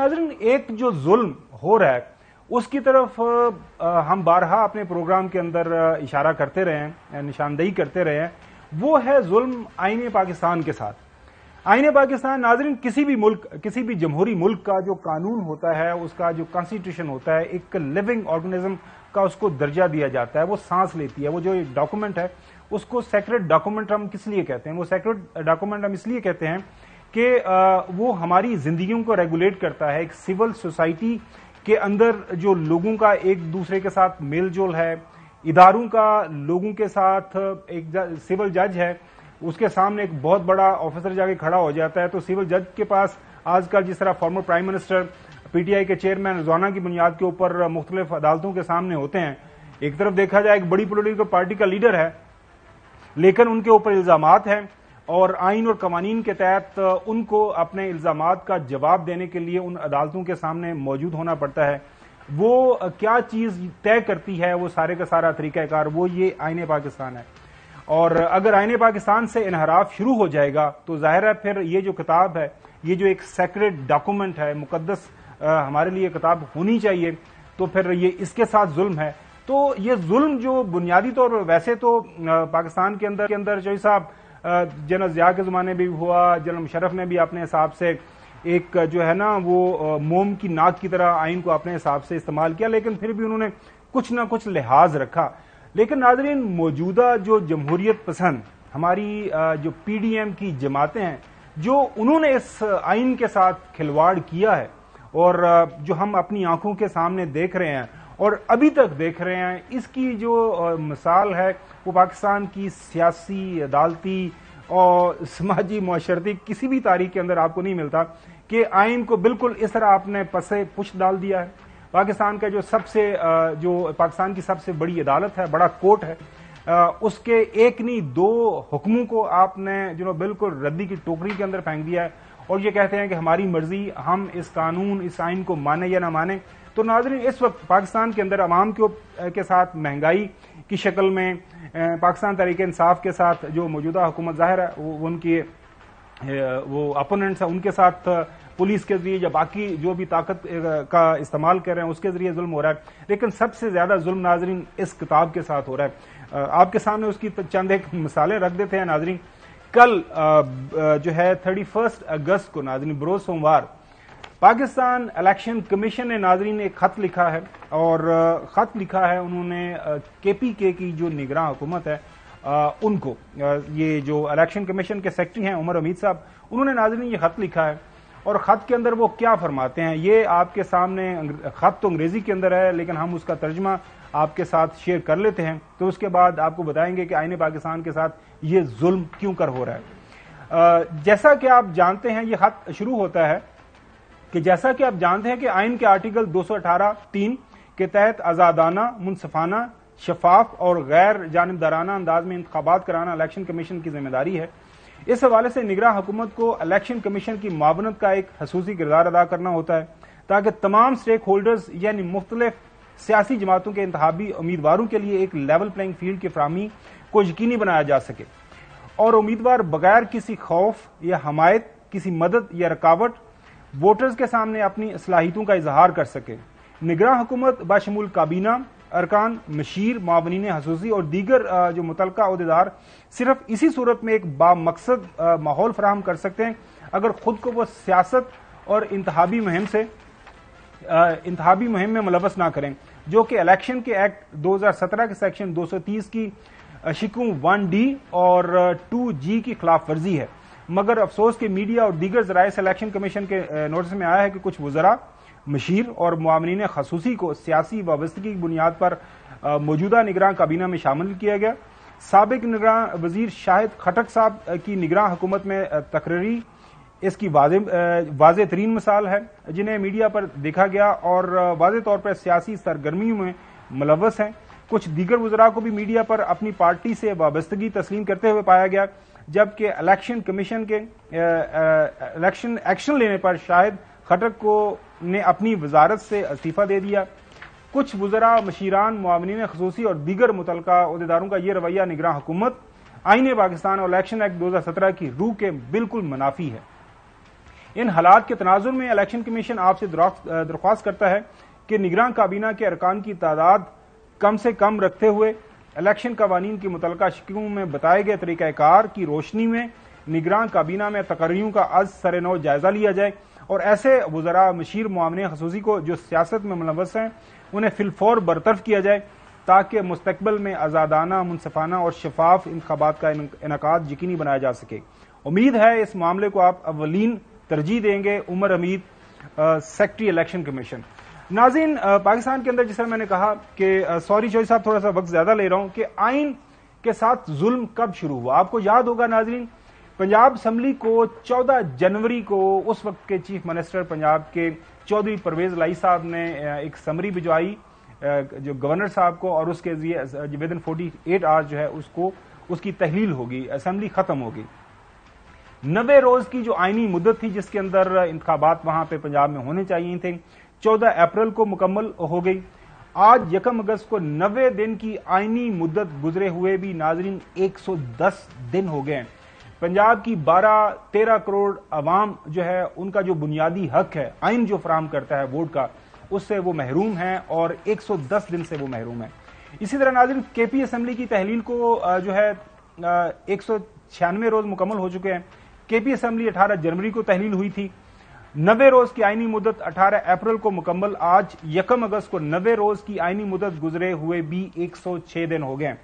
नाज़रीन, एक जो जुल्म हो रहा है उसकी तरफ हम बारहा अपने प्रोग्राम के अंदर इशारा करते रहे हैं, निशानदेही करते रहे हैं। वो है जुल्म आईन पाकिस्तान के साथ। आईन पाकिस्तान नाज़रीन, किसी भी मुल्क, किसी भी जमहूरी मुल्क का जो कानून होता है, उसका जो कॉन्स्टिट्यूशन होता है, एक लिविंग ऑर्गेनिज्म का उसको दर्जा दिया जाता है। वो सांस लेती है। वो जो डॉक्यूमेंट है उसको सेक्रेट डॉक्यूमेंट हम किस लिए कहते हैं? वो सेक्रेट डॉक्यूमेंट हम इसलिए कहते हैं कि वो हमारी जिंदगियों को रेगुलेट करता है। एक सिविल सोसाइटी के अंदर जो लोगों का एक दूसरे के साथ मेल जोल है, इदारों का लोगों के साथ, एक सिविल जज है उसके सामने एक बहुत बड़ा ऑफिसर जाके खड़ा हो जाता है, तो सिविल जज के पास आजकल जिस तरह फॉर्मर प्राइम मिनिस्टर, पीटीआई के चेयरमैन रोजाना की बुनियाद के ऊपर मुख्तलिफ अदालतों के सामने होते हैं। एक तरफ देखा जाए एक बड़ी पॉलिटिकल पार्टी का लीडर है, लेकिन उनके ऊपर इल्जामात हैं और आइन और कवानीन के तहत उनको अपने इल्जामात का जवाब देने के लिए उन अदालतों के सामने मौजूद होना पड़ता है। वो क्या चीज तय करती है, वो सारे का सारा तरीकाकार, वो ये आईन पाकिस्तान है। और अगर आईन पाकिस्तान से इनहराफ शुरू हो जाएगा तो जाहिर है फिर ये जो किताब है, ये जो एक सेक्रेट डॉक्यूमेंट है, मुकद्दस हमारे लिए किताब होनी चाहिए, तो फिर ये इसके साथ जुल्म है। तो ये जुल्म जो बुनियादी तौर पर वैसे तो पाकिस्तान के अंदर चौधरी साहब जनरल जिया के जमाने भी हुआ, जनरल मुशर्रफ ने भी अपने हिसाब से एक जो है ना वो मोम की नाक की तरह आइन को अपने हिसाब से इस्तेमाल किया, लेकिन फिर भी उन्होंने कुछ ना कुछ लिहाज रखा। लेकिन नाज़रीन, मौजूदा जो जमहूरियत पसंद हमारी जो पीडीएम की जमातें हैं, जो उन्होंने इस आइन के साथ खिलवाड़ किया है और जो हम अपनी आंखों के सामने देख रहे हैं और अभी तक देख रहे हैं, इसकी जो मिसाल है वो पाकिस्तान की सियासी, अदालती और समाजी मुआशरती किसी भी तारीख के अंदर आपको नहीं मिलता कि आइन को बिल्कुल इस तरह आपने पसे पुश डाल दिया है। पाकिस्तान का जो पाकिस्तान की सबसे बड़ी अदालत है, बड़ा कोर्ट है, उसके एक नहीं दो हुक्मों को आपने जो बिल्कुल रद्दी की टोकरी के अंदर फेंक दिया है और ये कहते हैं कि हमारी मर्जी, हम इस कानून, इस आइन को माने या ना माने। तो नाज़रीन, इस वक्त पाकिस्तान के अंदर अवाम के साथ महंगाई की शक्ल में, पाकिस्तान तहरीक इंसाफ के साथ जो मौजूदा हुकूमत जाहिर है उनकी वो अपोनेंट्स है, उनके साथ पुलिस के जरिए या बाकी जो भी ताकत का इस्तेमाल कर रहे हैं उसके जरिए जुल्म हो रहा है। लेकिन सबसे ज्यादा जुल्म नाज़रीन इस किताब के साथ हो रहा है। आपके सामने उसकी चंद एक मिसालें रख देते हैं नाज़रीन। कल जो है 31 अगस्त को नाज़रीन, बरोज सोमवार, पाकिस्तान इलेक्शन कमीशन ने नाज़रीन एक खत लिखा है और खत लिखा है उन्होंने केपीके की जो निगरान हुकूमत है उनको, ये जो इलेक्शन कमीशन के सेक्रेटरी हैं उमर हमीद साहब, उन्होंने नाज़रीन ये खत लिखा है और खत के अंदर वो क्या फरमाते हैं ये आपके सामने। खत तो अंग्रेजी के अंदर है लेकिन हम उसका तर्जमा आपके साथ शेयर कर लेते हैं, तो उसके बाद आपको बताएंगे कि आईन पाकिस्तान के साथ ये जुल्म क्यों कर हो रहा है। जैसा कि आप जानते हैं, ये खत शुरू होता है कि जैसा कि आप जानते हैं कि आइन के आर्टिकल 218(3) के तहत आजादाना, मुनसफाना, शफाफ और गैर जानिबदाराना अंदाज में इंतखाबात कराना इलेक्शन कमीशन की जिम्मेदारी है। इस हवाले से निगरान हुकूमत को इलेक्शन कमीशन की मावनत का एक खसूसी किरदार अदा करना होता है ताकि तमाम स्टेक होल्डर्स यानी मुख्तलिफ सियासी जमातों के इंतखाबी उम्मीदवारों के लिए एक लेवल प्लेइंग फील्ड की फराहमी को यकीनी बनाया जा सके और उम्मीदवार बगैर किसी खौफ या हमायत, किसी मदद या रुकावट वोटर्स के सामने अपनी सलाहियतों का इजहार कर सके। निगरान हुकूमत बाशमूल काबीना, अरकान, मशीर, मावनीन खसूसी और दीगर जो मुतलका ओहदेदार सिर्फ इसी सूरत में एक बामकसद माहौल फराहम कर सकते हैं अगर खुद को वो सियासत और इंतहाबी मुहिम में मुलवस ना करें, जो कि इलेक्शन के एक्ट 2017 के सेक्शन 230 की शिकू 1D और 2G की खिलाफ वर्जी है। मगर अफसोस के मीडिया और दीगर जराए से इलेक्शन कमीशन के नोटिस में आया है कि कुछ वज़रा, मशीर और मुआवनीन खसूसी को सियासी वाबस्तगी की बुनियाद पर मौजूदा निगरान काबीना में शामिल किया गया। साबिक निगरान वजीर शाहिद खटक साहब की निगरान हुकूमत में तकरीरी इसकी वाज़ेह तरीन मिसाल है, जिन्हें मीडिया पर देखा गया और वाज़ेह तौर पर सियासी सरगर्मियों में मुलव्वस हैं। कुछ दीगर वज़रा को भी मीडिया पर अपनी पार्टी से वाबस्तगी तस्लीम करते हुए पाया गया, जबकि इलेक्शन कमीशन के इलेक्शन एक्शन लेने पर शाहिद खटक को ने अपनी वजारत से इस्तीफा दे दिया। कुछ वज़रा, मशीरान, मुआवनीन खसूसी और दीगर मुतलका अहदेदारों का यह रवैया निगरान हुकूमत, आईन पाकिस्तान और इलेक्शन एक्ट 2017 की रूह के बिल्कुल मुनाफी है। ان حالات کے تناظر میں الیکشن کمیشن آپ سے درخواست کرتا ہے کہ نگراں کابینہ کے ارکان کی تعداد کم سے کم رکھتے ہوئے الیکشن قوانین کی متعلقہ شکلوں میں بتائے گئے طریقہ کار کی روشنی میں نگراں کابینہ میں تقرریوں کا از سر نو جائزہ لیا جائے اور ایسے وزراء مشیر معاون خصوصی کو جو سیاست میں ملوث ہیں انہیں فی الفور برطرف کیا جائے تاکہ مستقبل میں آزادانہ، منصفانہ اور شفاف انتخابات کا انعقاد یقینی بنایا جا سکے۔ امید ہے اس معاملے کو آپ اولین ترجیح دیں گے۔ عمر حمید، سیکرٹری الیکشن کمیشن۔ ناظرین، پاکستان کے اندر جس طرح میں نے کہا کہ سوری چوئی صاحب تھوڑا سا وقت زیادہ لے رہا ہوں کہ آئین کے ساتھ ظلم کب شروع ہوا؟ آپ کو یاد ہوگا ناظرین، پنجاب اسمبلی کو 14 جنوری کو اس وقت کے چیف منسٹر پنجاب کے چودھری پرویز لائی صاحب نے ایک سمری بھجوائی جو گورنر صاحب کو، اور اس کے ود ان 48 آورز جو ہے اس کی تحلیل ہوگی، اسمبلی ختم ہوگی۔ 90 روز کی جو آئینی مدت تھی جس کے اندر انتخابات وہاں پہ پنجاب میں ہونے چاہیے تھے، 14 اپریل کو مکمل ہو گئی۔ آج 1 اگست کو 90 دن کی آئینی مدت گزرے ہوئے بھی ناظرین 110 دن ہو گئے ہیں۔ پنجاب کی 12-13 کروڑ عوام جو ہے ان کا جو بنیادی حق ہے آئین جو فراہم کرتا ہے ووٹ کا، اس سے وہ محروم ہیں اور 110 دن سے وہ محروم ہیں۔ اسی طرح ناظرین کے پی اسمبلی کی تحلیل کو جو ہے 196 روز مکمل ہو چکے ہیں۔ کے پی اسمبلی 18 جنوری کو تحلیل ہوئی تھی۔ 90 روز کی آئینی مدت 18 اپریل کو مکمل۔ آج 1 اگست کو 90 روز کی آئینی مدت گزرے ہوئے بھی 106 دن ہو گئے ہیں۔